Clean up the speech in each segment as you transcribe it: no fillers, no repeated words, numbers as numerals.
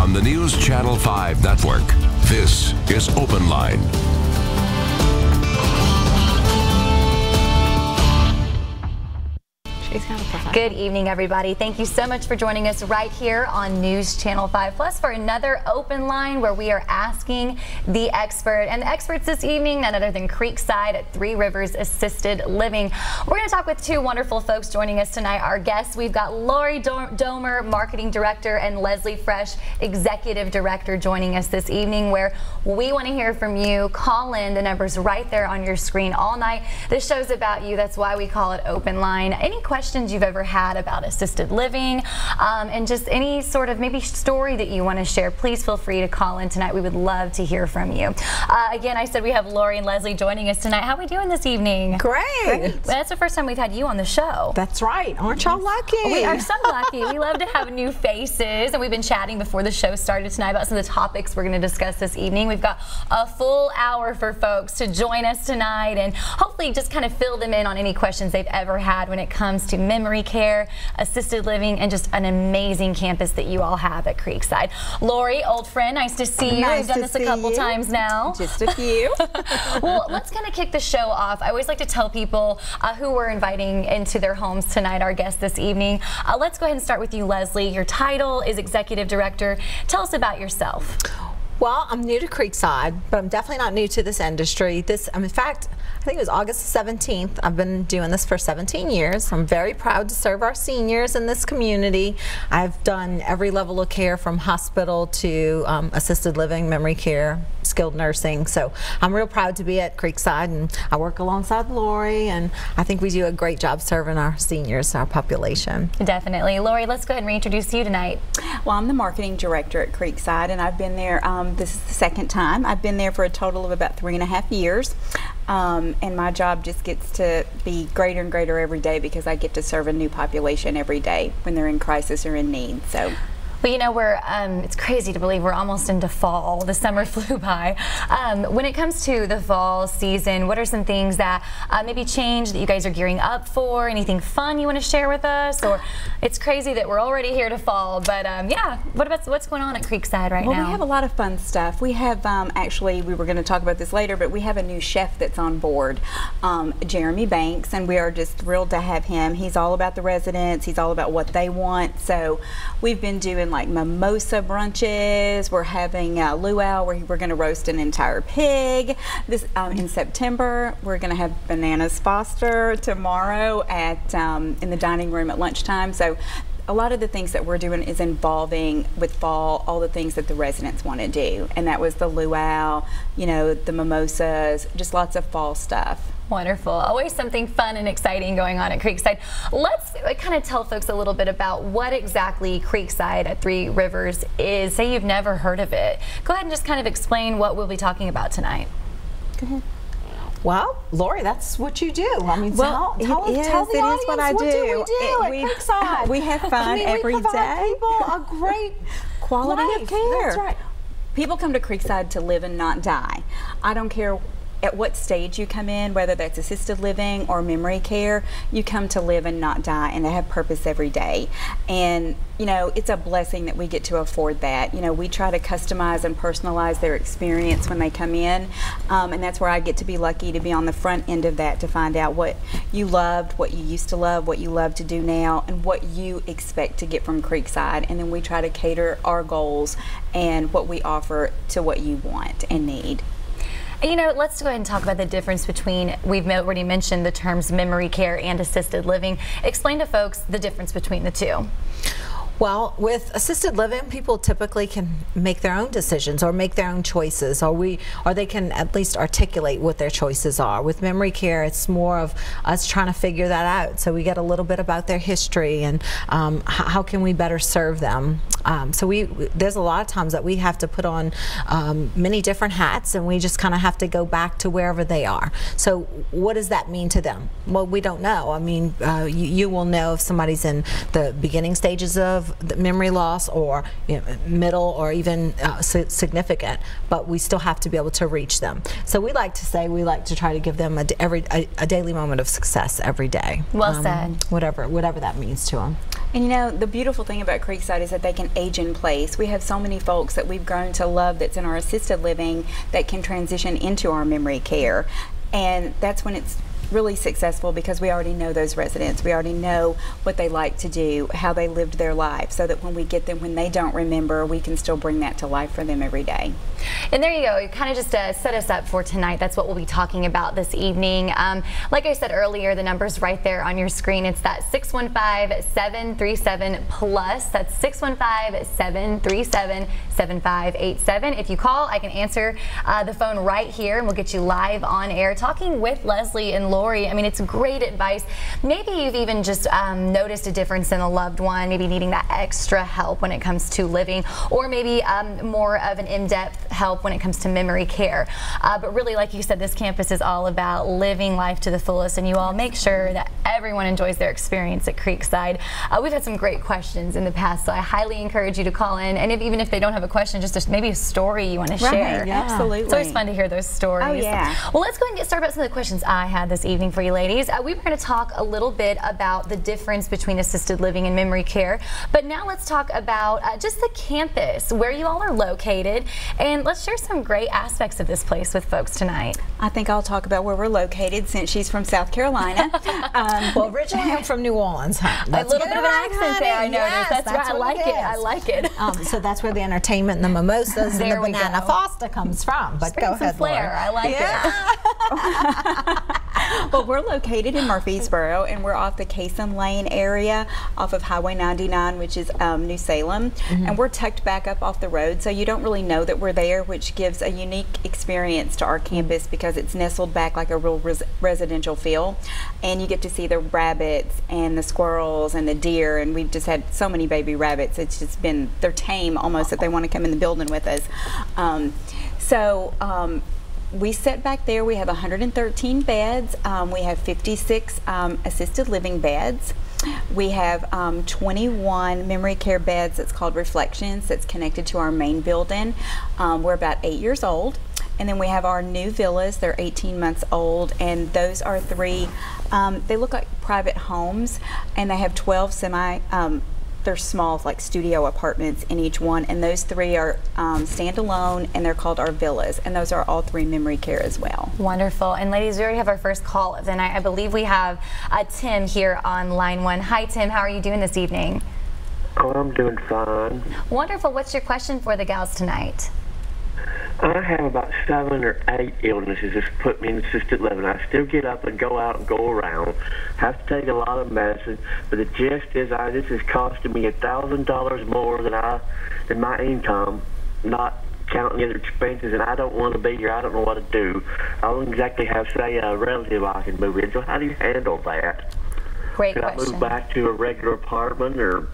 On the News Channel 5 network, this is OpenLine. Good evening, everybody. Thank you so much for joining us right here on News Channel 5 Plus for another Open Line where we are asking the expert. And the experts this evening, none other than Creekside at Three Rivers Assisted Living. We're going to talk with two wonderful folks joining us tonight. Our guests, we've got Lori Domer, Marketing Director, and Leslie Frisch, Executive Director, joining us this evening, where we want to hear from you. Call in. The number's right there on your screen all night. This show's about you. That's why we call it Open Line. Any questions you've ever had about assisted living, and just any sort of maybe story that you want to share, please feel free to call in tonight. We would love to hear from you. Again, I said we have Lori and Leslie joining us tonight. How are we doing this evening? Great. Well, that's the first time we've had you on the show. That's right. Aren't y'all lucky? We are so lucky. We love to have new faces, and we've been chatting before the show started tonight about some of the topics we're going to discuss this evening. We've got a full hour for folks to join us tonight and hopefully just kind of fill them in on any questions they've ever had when it comes to memory care, assisted living, and just an amazing campus that you all have at Creekside. Lori, old friend, nice to see you. We've done this a couple times now. Just a few. Well, let's kind of kick the show off. I always like to tell people who we're inviting into their homes tonight, our guests this evening. Let's go ahead and start with you, Leslie. Your title is Executive Director. Tell us about yourself. Well, I'm new to Creekside, but I'm definitely not new to this industry. In fact, I think it was August 17th. I've been doing this for 17 years. I'm very proud to serve our seniors in this community. I've done every level of care from hospital to assisted living, memory care, skilled nursing. So I'm real proud to be at Creekside, and I work alongside Lori, and I think we do a great job serving our seniors, our population. Definitely. Lori, let's go ahead and reintroduce you tonight. Well, I'm the Marketing Director at Creekside, and I've been there, this is the second time. I've been there for a total of about 3.5 years. And my job just gets to be greater and greater every day because I get to serve a new population every day when they're in crisis or in need. So. Well, you know, it's crazy to believe we're almost into fall. The summer flew by. When it comes to the fall season, what are some things that maybe changed that you guys are gearing up for? Anything fun you want to share with us? Or it's crazy that we're already here to fall, but yeah, what's going on at Creekside right now? Well, we have a lot of fun stuff. We have, actually, we were going to talk about this later, but we have a new chef that's on board, Jeremy Banks, and we are just thrilled to have him. He's all about the residents. He's all about what they want. So we've been doing like mimosa brunches. We're having luau where we're going to roast an entire pig. This in September. We're going to have bananas Foster tomorrow at in the dining room at lunchtime. So a lot of the things that we're doing is involving with fall all the things that the residents want to do, and that was the luau, you know, the mimosas, just lots of fall stuff. Wonderful. Always something fun and exciting going on at Creekside. Let's kind of tell folks a little bit about what exactly Creekside at Three Rivers is. Say you've never heard of it. Go ahead and just kind of explain what we'll be talking about tonight. Go ahead. Well, Lori, that's what you do. I mean, well, tell the audience what I do. What do we do at Creekside? We have fun every we provide day. People a great quality life. of care. That's right. People come to Creekside to live and not die. I don't care at what stage you come in, whether that's assisted living or memory care, you come to live and not die and to have purpose every day. And you know, it's a blessing that we get to afford that. You know, we try to customize and personalize their experience when they come in, and that's where I get to be lucky to be on the front end of that, to find out what you loved, what you used to love, what you love to do now, and what you expect to get from Creekside. And then we try to cater our goals and what we offer to what you want and need. You know, let's go ahead and talk about the difference between, we've already mentioned the terms memory care and assisted living. Explain to folks the difference between the two. Well, with assisted living, people typically can make their own decisions or make their own choices, or they can at least articulate what their choices are. With memory care, it's more of us trying to figure that out. So we get a little bit about their history and how can we better serve them. So there's a lot of times that we have to put on many different hats, and we just kind of have to go back to wherever they are. So what does that mean to them? Well, we don't know. I mean, you will know if somebody's in the beginning stages of of the memory loss or middle or even significant, but we still have to be able to reach them. So we like to try to give them a daily moment of success every day. Well said. Whatever that means to them. And you know, the beautiful thing about Creekside is that they can age in place. We have so many folks that we've grown to love that's in our assisted living that can transition into our memory care. And that's when it's really successful, because we already know those residents. We already know what they like to do, how they lived their life, so that when we get them when they don't remember, we can still bring that to life for them every day. And there you go. You kind of just set us up for tonight. That's what we'll be talking about this evening. Like I said earlier, the number's right there on your screen. It's that 615-737-PLUS. That's 615-737-7587. If you call, I can answer the phone right here, and we'll get you live on air talking with Leslie and Lori. I mean, it's great advice. Maybe you've even just noticed a difference in a loved one, maybe needing that extra help when it comes to living, or maybe more of an in-depth help when it comes to memory care. But really, like you said, this campus is all about living life to the fullest, and you all make sure that everyone enjoys their experience at Creekside. We've had some great questions in the past, so I highly encourage you to call in, and even if they don't have a question, just maybe a story you want to share. Yeah. Absolutely. It's always fun to hear those stories. Oh, yeah. Well, let's go ahead and get started about some of the questions I had this evening for you ladies. We were going to talk a little bit about the difference between assisted living and memory care, but now let's talk about just the campus, where you all are located, and let's share some great aspects of this place with folks tonight. I think I'll talk about where we're located, since she's from South Carolina. Well, originally I'm from New Orleans. A little bit of an accent there, I noticed. Yes, that's right. I like it. I like it. So that's where the entertainment and the mimosas and the banana foster comes from. But go ahead, flair. I like it. Well, we're located in Murfreesboro, and we're off the Cason Lane area, off of Highway 99, which is New Salem, and we're tucked back up off the road, so you don't really know that we're there, which gives a unique experience to our campus because it's nestled back like a real residential feel, and you get to see the rabbits and the squirrels and the deer, and we've just had so many baby rabbits. It's just been, they're tame almost, that they want to come in the building with us. We sit back there. We have 113 beds. We have 56 assisted living beds. We have 21 memory care beds that's called Reflections, that's connected to our main building. We're about 8 years old. And then we have our new villas. They're 18 months old, and those are 3, they look like private homes, and they have 12 they're small, like studio apartments in each one, and those 3 are standalone, and they're called our villas, and those are all 3 memory care as well. Wonderful. And ladies, we already have our first call of the night. I believe we have Tim here on line 1. Hi, Tim. How are you doing this evening? Oh, I'm doing fine. Wonderful. What's your question for the gals tonight? I have about 7 or 8 illnesses that's put me in assisted living. I still get up and go out and go around. Have to take a lot of medicine, but the gist is this is costing me $1,000 more than my income, not counting other expenses, and I don't want to be here. I don't know what to do. I don't exactly have, say, a relative I can move in. So how do you handle that? Great question. Could I move back to a regular apartment, or?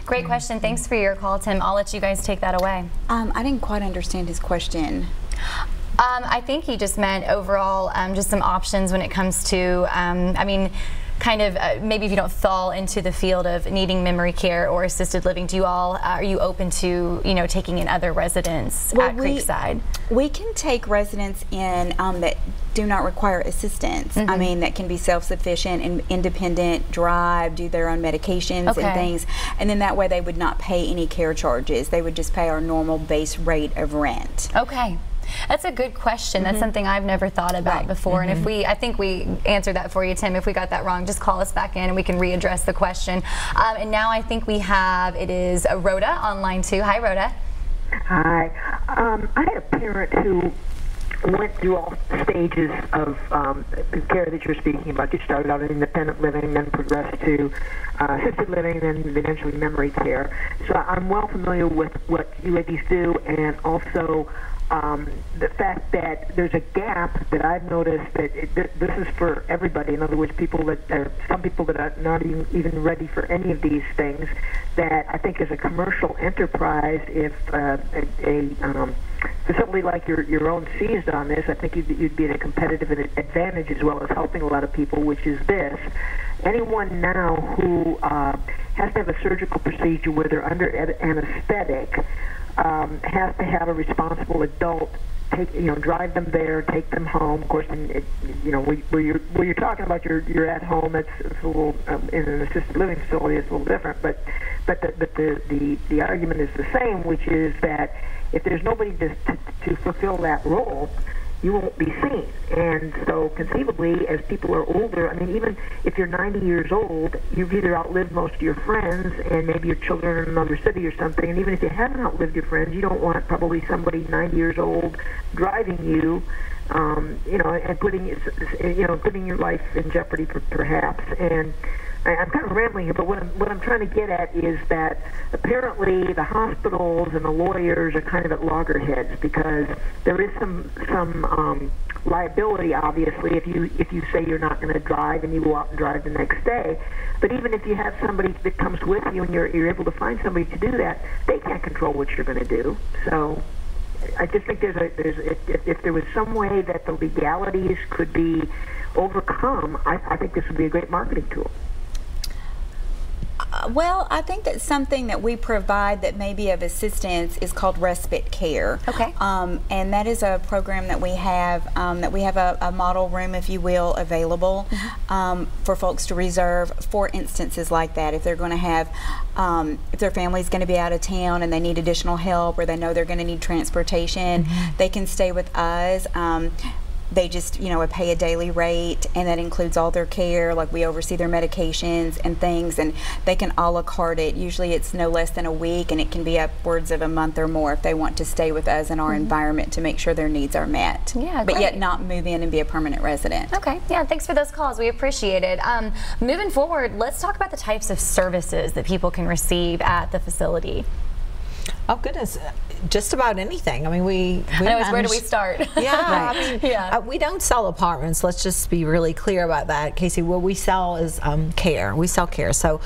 Great question. Thanks for your call, Tim. I'll let you guys take that away. I didn't quite understand his question. I think he just meant overall just some options when it comes to, I mean, kind of maybe if you don't fall into the field of needing memory care or assisted living, are you open to, taking in other residents at Creekside? We can take residents in that do not require assistance. I mean, that can be self-sufficient and independent, drive, do their own medications and things, and then that way they would not pay any care charges. They would just pay our normal base rate of rent. Okay. That's a good question. That's something I've never thought about before. And I think we answered that for you, Tim. If we got that wrong, just call us back in and we can readdress the question. And now I think it is Rhoda on line 2. Hi, Rhoda. Hi. I had a parent who went through all stages of the care that you're speaking about. You started out in independent living, then progressed to assisted living, then eventually memory care. So I'm well familiar with what you ladies do, and also the fact that there's a gap that I've noticed that this is for everybody. In other words, some people that are not even ready for any of these things, that I think as a commercial enterprise, if a facility like your own seized on this, I think you'd be at a competitive advantage as well as helping a lot of people, which is this. Anyone now who has to have a surgical procedure where they're under anesthetic has to have a responsible adult drive them there, take them home. Of course, where you're talking about you're at home, it's a little in an assisted living facility, it's a little different. But the argument is the same, which is that if there's nobody to fulfill that role, you won't be seen. And so conceivably, as people are older, I mean, even if you're 90 years old, you've either outlived most of your friends and maybe your children are in another city or something. And even if you haven't outlived your friends, you don't want probably somebody 90 years old driving you, and putting your life in jeopardy perhaps. And I'm kind of rambling here, but what I'm trying to get at is that apparently the hospitals and the lawyers are kind of at loggerheads, because there is some liability, obviously, if you say you're not going to drive and you go out and drive the next day. But even if you have somebody that comes with you and you're able to find somebody to do that, they can't control what you're going to do. So I just think if there was some way that the legalities could be overcome, I think this would be a great marketing tool. Well, I think that something that we provide that may be of assistance is called Respite Care. Okay. And that is a program that we have a model room, if you will, available for folks to reserve for instances like that. If they're going to have, if their family's going to be out of town and they need additional help, or they know they're going to need transportation, they can stay with us. They just, pay a daily rate, and that includes all their care. Like, we oversee their medications and things, and they can a la carte it. Usually it's no less than a week, and it can be upwards of a month or more if they want to stay with us in our environment to make sure their needs are met. Yeah, but yet not move in and be a permanent resident. Okay, yeah, thanks for those calls. We appreciate it. Moving forward, let's talk about the types of services that people can receive at the facility. Oh goodness, just about anything. I mean, where do we start? Yeah, right. I mean, we don't sell apartments. Let's just be really clear about that, Casey. What we sell is care. We sell care. So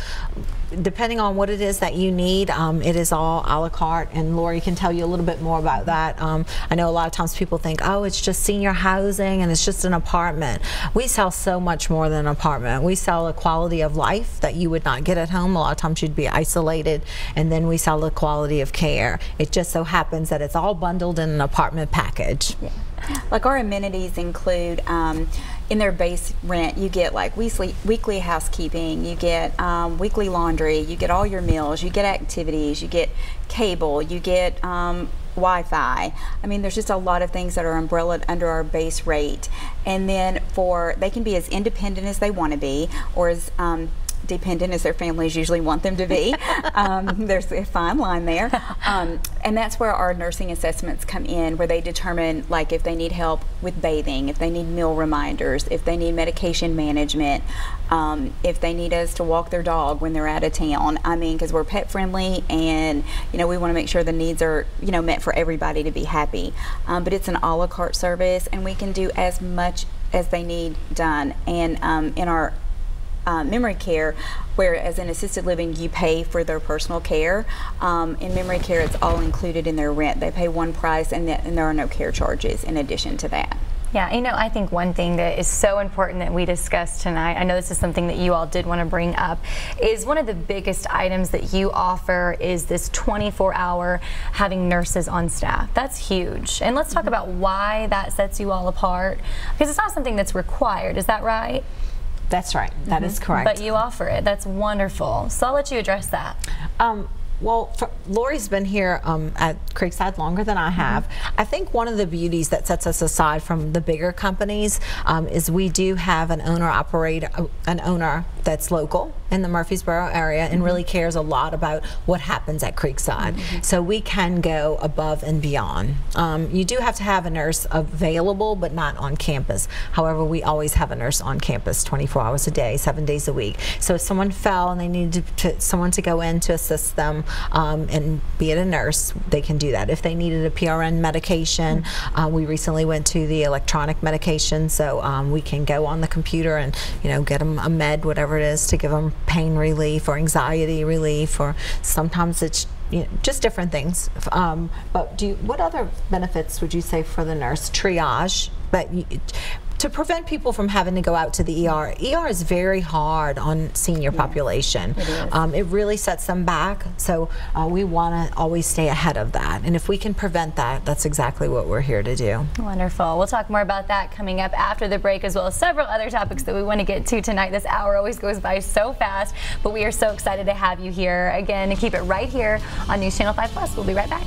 depending on what it is that you need, it is all a la carte, and Lori can tell you a little bit more about that. I know a lot of times people think, oh, it's just senior housing and it's just an apartment. We sell so much more than an apartment. We sell a quality of life that you would not get at home. A lot of times you'd be isolated, and then we sell the quality of care. It just so happens that it's all bundled in an apartment package. Yeah. Like, our amenities include, in their base rent, you get like weekly housekeeping, you get weekly laundry, you get all your meals, you get activities, you get cable, you get Wi-Fi. I mean, there's just a lot of things that are umbrellaed under our base rate. And then they can be as independent as they want to be, or as dependent as their families usually want them to be. There's a fine line there. And that's where our nursing assessments come in, where they determine, like, if they need help with bathing, if they need meal reminders, if they need medication management, if they need us to walk their dog when they're out of town. I mean, because we're pet friendly, and we want to make sure the needs are met for everybody to be happy. But it's an a la carte service, and we can do as much as they need done. And in our memory care, whereas in assisted living you pay for their personal care, in memory care it's all included in their rent. They pay one price, and there are no care charges in addition to that. Yeah, I think one thing that is so important that we discussed tonight, I know this is something that you all did want to bring up, is one of the biggest items that you offer is this 24-hour having nurses on staff. That's huge. And let's talk about why that sets you all apart, because it's not something that's required. Is that right? That's right. That is correct. But you offer it. That's wonderful. So I'll let you address that. Well, Lori's been here at Creekside longer than I have. I think one of the beauties that sets us aside from the bigger companies is we do have an owner that's local in the Murfreesboro area and really cares a lot about what happens at Creekside. So we can go above and beyond. You do have to have a nurse available, but not on campus. However, we always have a nurse on campus 24 hours a day, 7 days a week. So if someone fell and they needed someone to go in to assist them, and be it a nurse, they can do that. If they needed a PRN medication, we recently went to the electronic medication, so we can go on the computer and get them a med, whatever it is, to give them pain relief or anxiety relief, or sometimes it's just different things. But what other benefits would you say for the nurse? Triage, but to prevent people from having to go out to the ER. ER is very hard on senior population. It really sets them back, so we want to always stay ahead of that. And if we can prevent that, that's exactly what we're here to do. Wonderful. We'll talk more about that coming up after the break, as well as several other topics that we want to get to tonight. This hour always goes by so fast, but we are so excited to have you here again, and keep it right here on News Channel 5 Plus. We'll be right back.